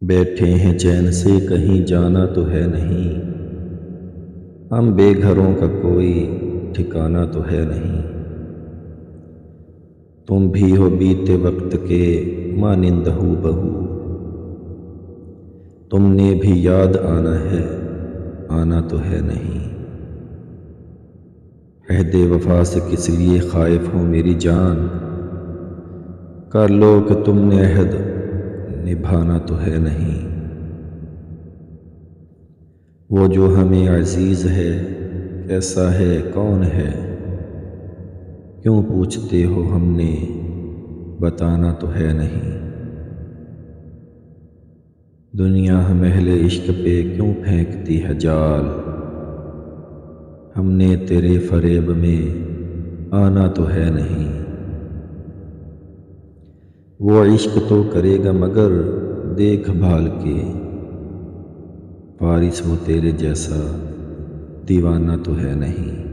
بیٹھے ہیں چین سے کہیں جانا تو ہے نہیں، ہم بے گھروں کا کوئی ٹھکانہ تو ہے نہیں۔ تم بھی ہو بیتے وقت کے مانند ہو بہو، تم نے بھی یاد آنا ہے، آنا تو ہے نہیں۔ عہد وفا سے کس لیے خائف ہو میری جان، کر لو کہ تم نے عہد نبھانا تو ہے نہیں۔ وہ جو ہمیں عزیز ہے کیسا ہے کون ہے، کیوں پوچھتے ہو ہم نے بتانا تو ہے نہیں۔ دنیا ہم اہل عشق پہ کیوں پھینکتی ہے جال، ہم نے تیرے فریب میں آنا تو ہے نہیں۔ وہ عشق تو کرے گا مگر دیکھ بھال کے، فارس وہ تیرے جیسا دیوانہ تو ہے نہیں۔